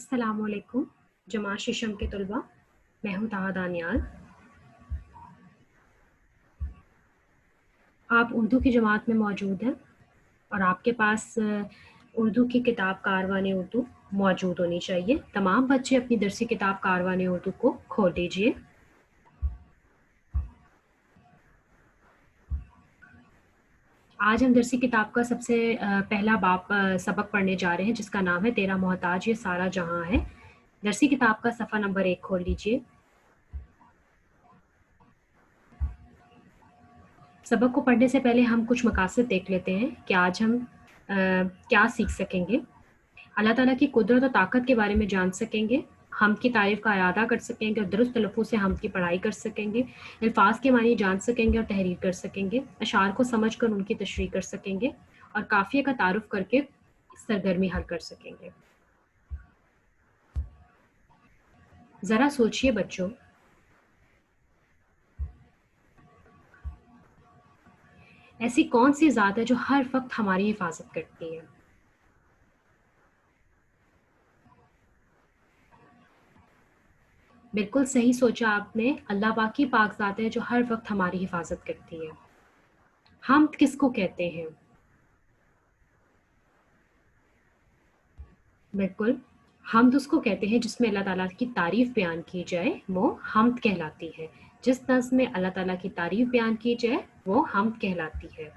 अस्सलाम वालेकुम जमात शीशम के तलबा, मैं हूँ ताहा दानियाल। आप उर्दू की जमात में मौजूद हैं और आपके पास उर्दू की किताब कारवान उर्दू मौजूद होनी चाहिए। तमाम बच्चे अपनी दरसी किताब कारवान उर्दू को खोल लीजिए। आज हम दरसी किताब का सबसे पहला सबक पढ़ने जा रहे हैं, जिसका नाम है तेरा मोहताज ये सारा जहां है। दरसी किताब का सफ़ा नंबर 1 खोल लीजिए। सबक को पढ़ने से पहले हम कुछ मकासद देख लेते हैं कि आज हम क्या सीख सकेंगे। अल्लाह ताला की कुदरत और ताकत के बारे में जान सकेंगे, हम की तारीफ़ का इरादा कर सकेंगे और दुरुस्त तलफ़्फ़ुज़ से हम की पढ़ाई कर सकेंगे, अल्फाज के मानी जान सकेंगे और तहरीर कर सकेंगे, अशार को समझ कर उनकी तशरीह कर सकेंगे और काफ़िये का तारुफ़ करके सरगर्मी हल कर सकेंगे। ज़रा सोचिए बच्चों, ऐसी कौन सी ज़ात है जो हर वक्त हमारी हिफाजत करती है? बिल्कुल सही सोचा आपने। अल्लाह पाक की पाक ज़ात है जो हर वक्त हमारी हिफाजत करती है। हम किसको कहते हैं? बिल्कुल, हम्द उसको कहते हैं जिसमें अल्लाह ताला की तारीफ़ बयान की जाए, वो हम्द कहलाती है। जिस नज़्म में अल्लाह ताला की तारीफ़ बयान की जाए, वो हम्द कहलाती है।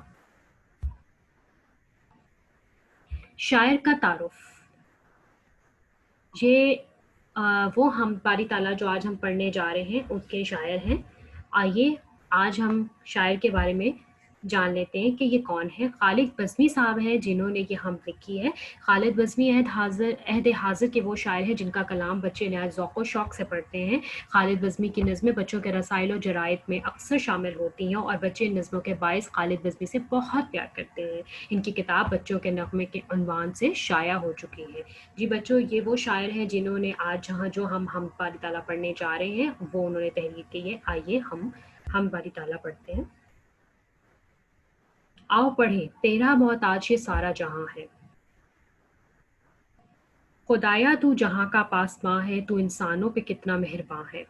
शायर का तारुफ़, ये वो हम बारी ताला जो आज हम पढ़ने जा रहे हैं, उसके शायर हैं। आइए आज हम शायर के बारे में जान लेते हैं कि ये कौन है। खालिद बज़मी साहब हैं जिन्होंने ये हम्द लिखी है। खालिद बज़मी अहद हाज़िर के वो शायर हैं जिनका कलाम बच्चे नहायत ज़ौक़ व शौक़ से पढ़ते हैं। खालिद बज़मी की नज़में बच्चों के रसाइल और जराइद में अक्सर शामिल होती हैं और बच्चे इन नज़मों के बाइस खालिद बज़मी से बहुत प्यार करते हैं। इनकी किताब बच्चों के नग़मे के उन्वान से शाया हो चुकी है। जी बच्चों, ये वो शायर हैं जिन्होंने आज जहाँ जो हम बारी ताला पढ़ने जा रहे हैं, वो उन्होंने तहरीर की है। आइए हम बारी ताला पढ़ते हैं। आओ पढ़ें, तेरा मोहताज ये सारा जहां है। खुदाया तू जहाँ का पासबां है, तू इंसानों पे कितना मेहरबां है।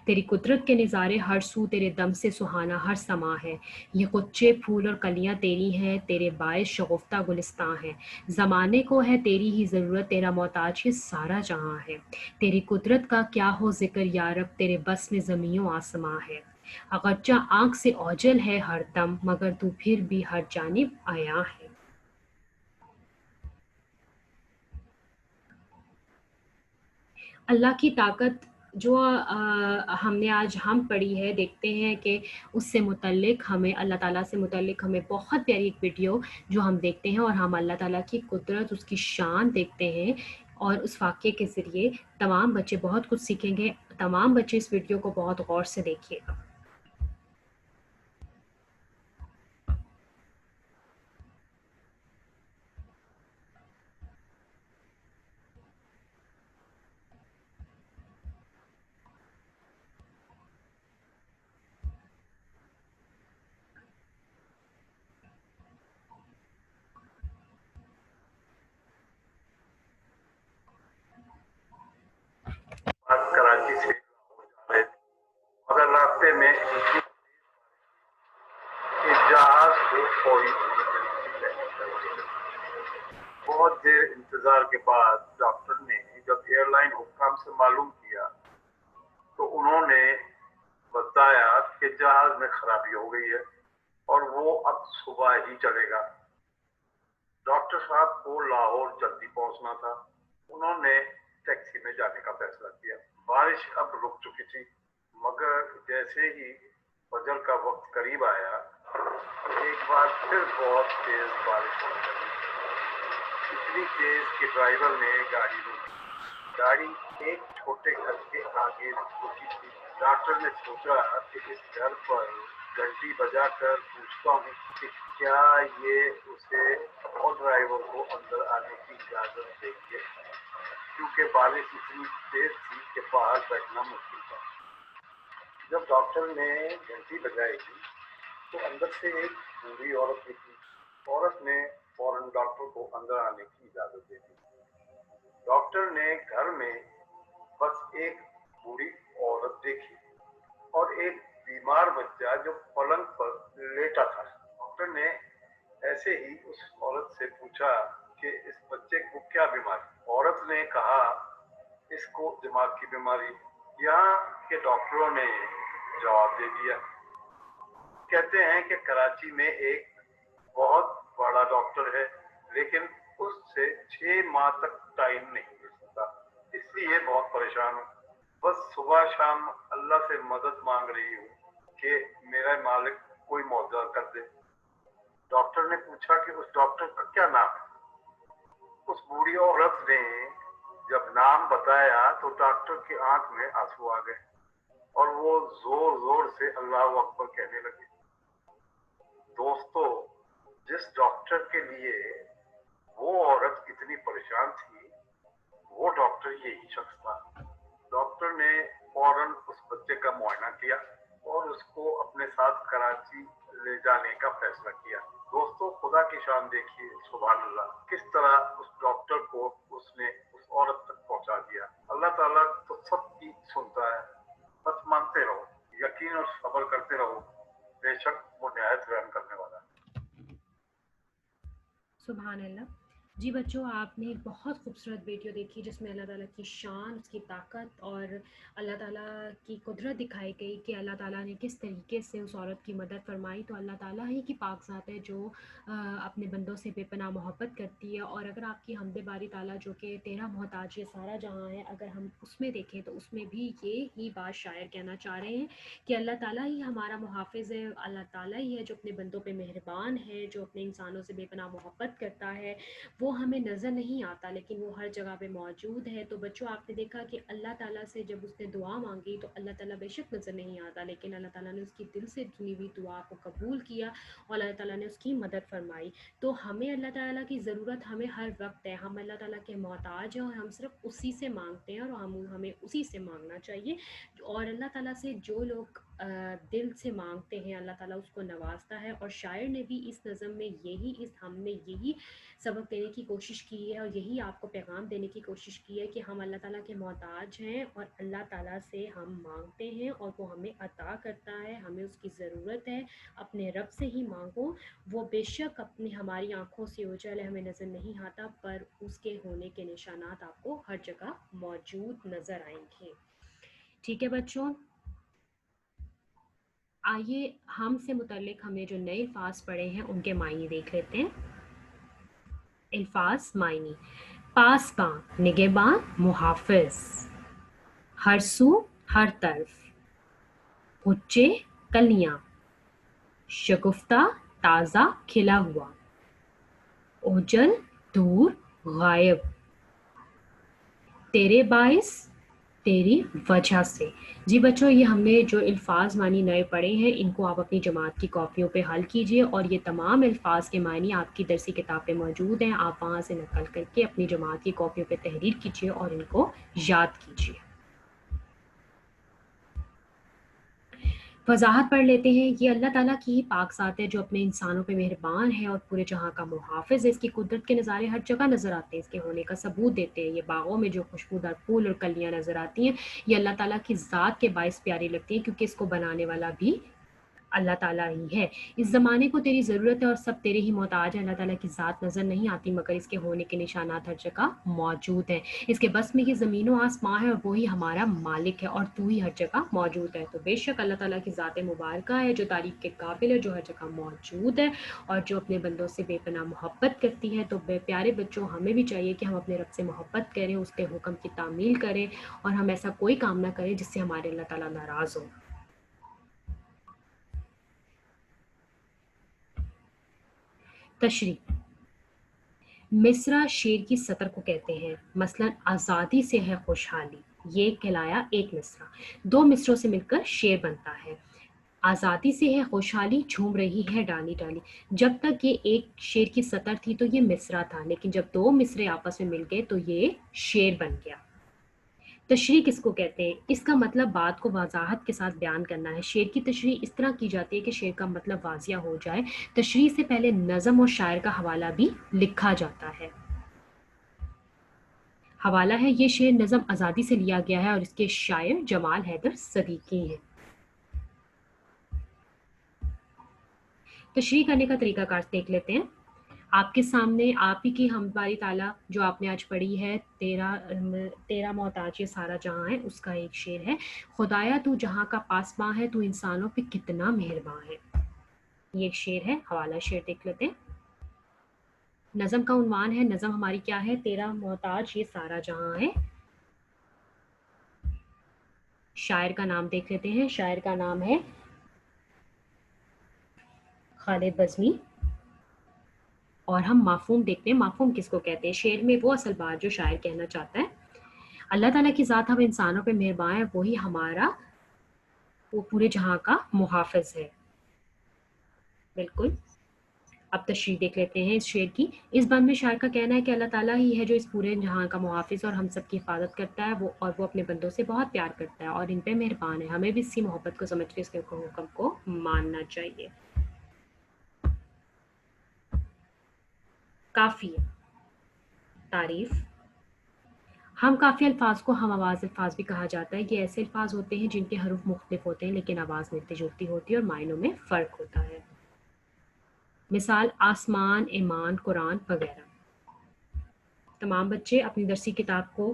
तेरी कुदरत के नज़ारे हर सू, तेरे दम से सुहाना हर समा है। ये कुच्चे फूल और कलियां तेरी हैं, तेरे बाइस शगुफ्ता गुलिस्तां है। ज़माने को है तेरी ही ज़रूरत, तेरा मोहताज ये सारा जहां है। तेरी कुदरत का क्या हो ज़िक्र यारब, तेरे बस में ज़मीं आसमां है। अगरचा आँख से ओझल है हर दम, मगर तू फिर भी हर जानिब आया है। अल्लाह की ताकत जो हमने आज हम पढ़ी है, देखते हैं कि उससे मुतल्लिक़ हमें अल्लाह ताला से मुतल्लिक़ हमें बहुत प्यारी एक वीडियो जो हम देखते हैं और हम अल्लाह ताला की कुदरत, उसकी शान देखते हैं और उस वाक़ये के ज़रिए तमाम बच्चे बहुत कुछ सीखेंगे। तमाम बच्चे इस वीडियो को बहुत गौर से देखिएगा। कराची से जा रहे थे, मगर रास्ते में जहाज को कोई बहुत देर इंतजार के बाद डॉक्टर ने जब एयरलाइन हुक्काम से मालूम किया तो उन्होंने बताया कि जहाज में खराबी हो गई है और वो अब सुबह ही चलेगा। डॉक्टर साहब को लाहौर जल्दी पहुंचना था। उन्होंने टैक्सी में जाने का फैसला किया। बारिश अब रुक चुकी थी, मगर जैसे ही फजर का वक्त करीब आया, एक बार फिर बहुत तेज बारिश होने लगी। इतनी तेज कि ड्राइवर ने गाड़ी रोकी। गाड़ी एक छोटे घर के आगे रुकी थी। डॉक्टर ने सोचा कि इस घर पर घंटी बजाकर पूछता हूँ कि क्या ये उसे और ड्राइवर को अंदर आने की इजाजत देंगे, क्योंकि बारिश इतनी तेज थी कि बाहर बैठना मुश्किल था। जब डॉक्टर ने घंटी बजाई तो अंदर से एक बूढ़ी औरत निकली। औरत ने फौरन डॉक्टर को अंदर आने की इजाजत दे दी। डॉक्टर ने घर में बस एक बूढ़ी औरत देखी और एक बीमार बच्चा जो पलंग पर लेटा था। डॉक्टर ने ऐसे ही उस औरत से पूछा कि इस बच्चे को क्या बीमारी। औरत ने कहा इसको दिमाग की बीमारी। यहाँ के डॉक्टरों ने जवाब दे दिया। कहते हैं कि कराची में एक बहुत बड़ा डॉक्टर है, लेकिन उससे 6 माह तक टाइम नहीं मिल सकता, इसलिए बहुत परेशान हूँ। बस सुबह शाम अल्लाह से मदद मांग रही हूँ कि मेरा मालिक कोई मौजूदा कर दे। डॉक्टर ने पूछा कि उस डॉक्टर का क्या नाम है। उस बूढ़ी औरत ने जब नाम बताया तो डॉक्टर की आंख में आंसू आ गए और वो जोर जोर से अल्लाह अकबर कहने लगे। दोस्तों, जिस डॉक्टर के लिए वो औरत इतनी परेशान थी, वो डॉक्टर यही शख्स था। डॉक्टर ने फौरन उस बच्चे का मुआयना किया और उसको अपने साथ कराची ले जाने का फैसला किया। दोस्तों, खुदा की शान देखिए, सुभान अल्लाह, किस तरह उस डॉक्टर को उसने उस औरत तक पहुंचा दिया। अल्लाह ताला तो सबकी सुनता है, बस मानते रहो, यकीन और सब्र करते रहो, बेशक वो निहायत रहम करने वाला है। सुभान अल्लाह। जी बच्चों, आपने एक बहुत खूबसूरत वीडियो देखी जिसमें अल्लाह ताला की शान, उसकी ताकत और अल्लाह ताला की कुदरत दिखाई गई कि अल्लाह ताला ने किस तरीके से उस औरत की मदद फरमाई। तो अल्लाह ताला ही की पाक ज़ात है जो अपने बंदों से बेपनाह मोहब्बत करती है। और अगर आपकी हमद बारी ताला जो कि तेरा मोहताज ये सारा जहाँ है, अगर हम उसमें देखें तो उसमें भी ये ही बात शायर कहना चाह रहे हैं कि अल्लाह ताला ही हमारा मुहाफ़िज़ है, अल्लाह ताला ही है जो अपने बंदों पे मेहरबान है, जो अपने इंसानों से बेपनाह मोहब्बत करता है। वो हमें नज़र नहीं आता लेकिन वो हर जगह पे मौजूद है। तो बच्चों, आपने देखा कि अल्लाह ताला से जब उसने दुआ मांगी तो अल्लाह ताला बेशक नज़र नहीं आता, लेकिन अल्लाह ताला ने उसकी दिल से चुनी हुई दुआ को कबूल किया और अल्लाह ताला ने उसकी मदद फरमाई। तो हमें अल्लाह ताला की ज़रूरत हमें हर वक्त है। हम अल्लाह ताला के मोहताज हैं और हम सिर्फ उसी से मांगते हैं और हमें उसी से मांगना चाहिए। और अल्लाह ताला से जो लोग दिल से मांगते हैं, अल्लाह ताला उसको नवाजता है। और शायर ने भी इस नज़म में हमने यही सबक देने की कोशिश की है और यही आपको पैगाम देने की कोशिश की है कि हम अल्लाह ताला के मोहताज हैं और अल्लाह ताला से हम मांगते हैं और वो हमें अता करता है। हमें उसकी ज़रूरत है, अपने रब से ही मांगो। वो बेशक अपनी हमारी आंखों से ओझल है, हमें नज़र नहीं आता, पर उसके होने के निशानात आपको हर जगह मौजूद नज़र आएंगे। ठीक है बच्चों, आइए हम से मुतल्लिक हमने जो नए अल्फाज पढ़े हैं उनके मायने देख लेते हैं। अल्फाज मायने: पासबां, निगहबां, मुहाफिज, हर सू, हर तरफ, उच्चे, कलियां, शगुफ्ता, ताज़ा, खिला हुआ, ओझल, दूर, गायब, तेरे बाइस, तेरी वजह से। जी बच्चों, ये हमने जो अल्फाज मानी नए पढ़े हैं, इनको आप अपनी जमात की कॉपियों पे हल कीजिए और ये तमाम अल्फाज के मानी आपकी दरसी किताब पे मौजूद हैं। आप वहाँ से नकल करके अपनी जमात की कॉपियों पे तहरीर कीजिए और इनको याद कीजिए। वजाहत पढ़ लेते हैं। ये अल्लाह ताला की ही पाक ज़ात है जो अपने इंसानों पे मेहरबान है और पूरे जहाँ का मुहाफ़िज़ है। इसकी कुदरत के नज़ारे हर जगह नज़र आते हैं, इसके होने का सबूत देते हैं। ये बागों में जो खुशबूदार फूल और कलियाँ नज़र आती हैं, ये अल्लाह ताला की ज़ात के बाइस प्यारी लगती हैं, क्योंकि इसको बनाने वाला भी अल्लाह ताला ही है। इस ज़माने को तेरी ज़रूरत है और सब तेरे ही मोहताज हैं। अल्लाह ताला की ज़ात नज़र नहीं आती, मगर इसके होने के निशानात हर जगह मौजूद हैं। इसके बस में ये ज़मीन व आसमां है और वही हमारा मालिक है और तू ही हर जगह मौजूद है। तो बेशक अल्लाह ताला की ज़ात मुबारका है जो तारीफ़ के काबिल है, जो हर जगह मौजूद है और जो अपने बंदों से बेपनाह मोहब्बत करती है। तो प्यारे बच्चों, हमें भी चाहिए कि हम अपने रब से मोहब्बत करें, उसके हुक्म की तामील करें और हम ऐसा कोई काम ना करें जिससे हमारे अल्लाह ताला नाराज़ हो। तशरीह: मिसरा शेर की सतर को कहते हैं। मसलन आज़ादी से है खुशहाली, ये कहलाया एक मिसरा। दो मिसरों से मिलकर शेर बनता है। आज़ादी से है खुशहाली, झूम रही है डाली डाली। जब तक ये एक शेर की सतर थी तो ये मिसरा था, लेकिन जब दो मिसरे आपस में मिल गए तो ये शेर बन गया। तशरीह किसको कहते हैं? इसका मतलब बात को वजाहत के साथ बयान करना है। शेर की तशरीह इस तरह की जाती है कि शेर का मतलब वाजिया हो जाए। तशरीह से पहले नज़म और शायर का हवाला भी लिखा जाता है। حوالہ ہے، یہ شعر نظم آزادی سے لیا گیا ہے اور اس کے شاعر جمال حیدر صدیقی ہیں۔ تشریح کرنے کا طریقہ کار دیکھ لیتے ہیں۔ آپ کے سامنے آپ ہی کی حمد باری تعالیٰ جو آپ نے آج پڑھی ہے، تیرا محتاج یہ سارا جہاں ہے، اس کا ایک شعر ہے، خدایا تو جہاں کا پاسباں ہے، تو انسانوں پہ کتنا مہرباں ہے۔ یہ ایک شعر ہے، حوالہ شعر دیکھ لیتے ہیں۔ نظم کا عنوان ہے، نظم ہماری کیا ہے، تیرا محتاج یہ سارا جہاں ہے۔ شاعر کا نام دیکھ لیتے ہیں، شاعر کا نام ہے خالد بزمی۔ اور ہم مفہوم دیکھتے ہیں، مفہوم کس کو کہتے ہیں؟ شعر میں وہ اصل بات جو شاعر کہنا چاہتا ہے، اللہ تعالیٰ کی ذات ہم انسانوں پہ مہربان ہے، وہی ہمارا وہ پورے جہاں کا محافظ ہے۔ بالکل۔ اب تشریح دیکھ لیتے ہیں اس شعر کی۔ اس بند میں شاعر کا کہنا ہے کہ اللہ تعالیٰ ہی ہے جو اس پورے جہاں کا محافظ اور ہم سب کی حفاظت کرتا ہے، وہ اپنے بندوں سے بہت پیار کرتا ہے اور ان پہ مہربان ہے۔ ہمیں بھی اس کی محبت کو سمجھ کے اس کے حکم کو ماننا چاہیے۔ کافیہ تعریف۔ ہم کافی الفاظ کو ہم آواز الفاظ بھی کہا جاتا ہے۔ یہ ایسے الفاظ ہوتے ہیں جن کے حروف مختلف ہوتے ہیں لیکن آواز ملتی جلتی ہوتی ہے اور معنوں میں فرق ہوتا ہے۔ مثال آسمان، ایمان، قرآن وغیرہ۔ تمام بچے اپنی درسی کتاب کو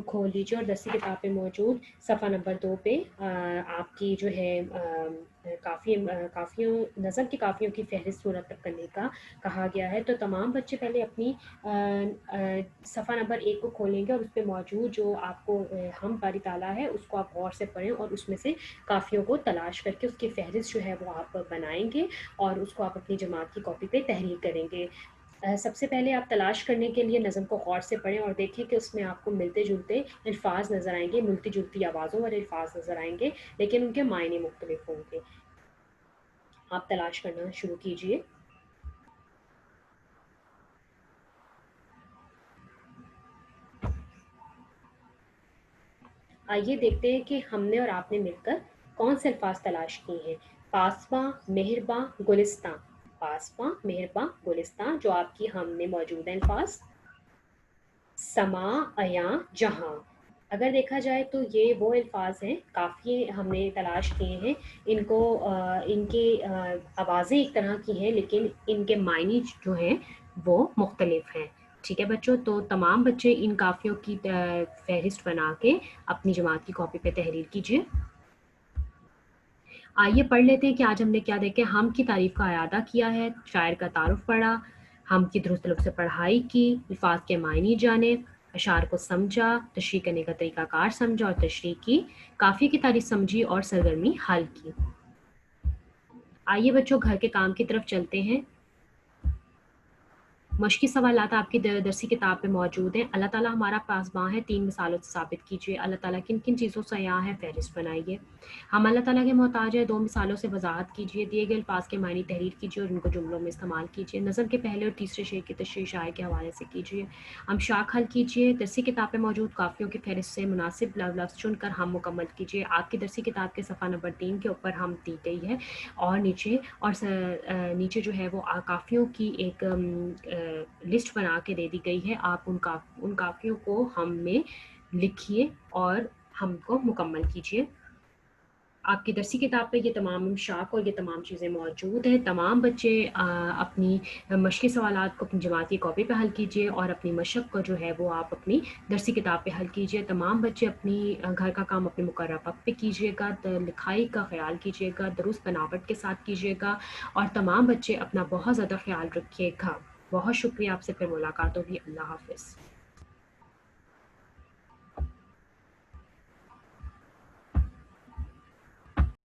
کھول لیجیے اور درسی کتاب پہ موجود صفحہ نمبر 2 پہ آپ کی جو ہے کافیوں نظم کی کافیوں کی فہرست مرتب کرنے کا کہا گیا ہے۔ تو تمام بچے پہلے اپنی صفحہ نمبر 1 کو کھولیں گے اور اس پہ موجود جو آپ کو ہم باری تعالیٰ ہے اس کو آپ غور سے پڑھیں اور اس میں سے کافیوں کو تلاش کر کے اس کی فہرست جو ہے وہ آپ بنائیں گے اور اس کو آپ اپنی جماعت کی کاپی پہ تحریر کریں گے۔ سب سے پہلے آپ تلاش کرنے کے لیے نظم کو غور سے پڑھیں اور دیکھیں کہ اس میں آپ کو ملتے جلتے الفاظ نظر آئیں گے، ملتی جلتی آوازوں والے الفاظ نظر آئیں گے لیکن ان کے معنی مختلف ہوں گے۔ آپ تلاش کرنا شروع کیجئے۔ آئیے دیکھتے ہیں کہ ہم نے اور آپ نے مل کر کون سے الفاظ تلاش کیے ہیں۔ پاسباں، مہرباں، گلستاں۔ پاسباں، مہرباں، گلستاں جو آپ کی ہم میں موجود ہیں الفاظ۔ سما، عیاں، جہاں۔ اگر دیکھا جائے تو یہ وہ الفاظ ہیں، کافی ہم نے تلاش کیے ہیں، ان کے آوازیں ایک طرح کی ہیں لیکن ان کے معنی جو ہیں وہ مختلف ہیں۔ ٹھیک ہے بچوں، تو تمام بچے ان کافیوں کی فہرست بنا کے اپنی جماعت کی کاپی پہ تحریر کیجیے۔ آئیے پڑھ لیتے ہیں کہ آج ہم نے کیا دیکھے۔ ہم کی تعریف کا اعادہ کیا ہے، شاعر کا تعارف پڑھا، ہم کی درست لفظ سے پڑھائی کی، الفاظ کے معنی جانے، اشعار کو سمجھا، تشریح کرنے کا طریقہ کار سمجھا اور تشریح کی، کافی کی تعریف سمجھی اور سرگرمی حل کی۔ آئیے بچوں گھر کے کام کی طرف چلتے ہیں۔ مشقی سوالات آپ کی درسی کتاب پہ موجود ہیں۔ اللہ تعالیٰ ہمارا پاسباں ہے، 3 مثالوں سے ثابت کیجیے۔ اللہ تعالیٰ کن کن چیزوں سے عیاں ہے، فہرست بنائیے۔ ہم اللہ تعالیٰ کے محتاج ہیں، 2 مثالوں سے وضاحت کیجیے۔ دیے گئے الفاظ کے معنی تحریر کیجیے اور ان کو جملوں میں استعمال کیجیے۔ نظم کے پہلے اور تیسرے شعر کی تشریح شاعر کے حوالے سے کیجیے۔ امشاق حل کیجیے۔ درسی کتاب پہ موجود کافیوں کی فہرست سے مناسب لفظ چن کر ہم مکمل کیجیے۔ آپ کی درسی کتاب کے صفحہ نمبر 3 کے اوپر ہم دی گئی ہے اور نیچے جو ہے وہ کافیوں کی ایک لسٹ بنا کے دے دی گئی ہے۔ آپ ان کافیوں کو ہم میں لکھیے اور ہم کو مکمل کیجیے۔ آپ کی درسی کتاب پہ یہ تمام امشاق اور یہ تمام چیزیں موجود ہیں۔ تمام بچے اپنی مشقی سوالات کو اپنی جماعت کی کاپی پہ حل کیجیے اور اپنی مشق کو جو ہے وہ آپ اپنی درسی کتاب پہ حل کیجیے۔ تمام بچے اپنی گھر کا کام اپنے مقررہ وقت پہ کیجیے گا، لکھائی کا خیال کیجیے گا، درست بناوٹ کے ساتھ کیجیے گا اور تمام بچے اپنا بہت زیادہ خیال رکھیے گا۔ بہت شکریہ، آپ سے پھر ملاقات ہوگی۔ اللہ حافظ۔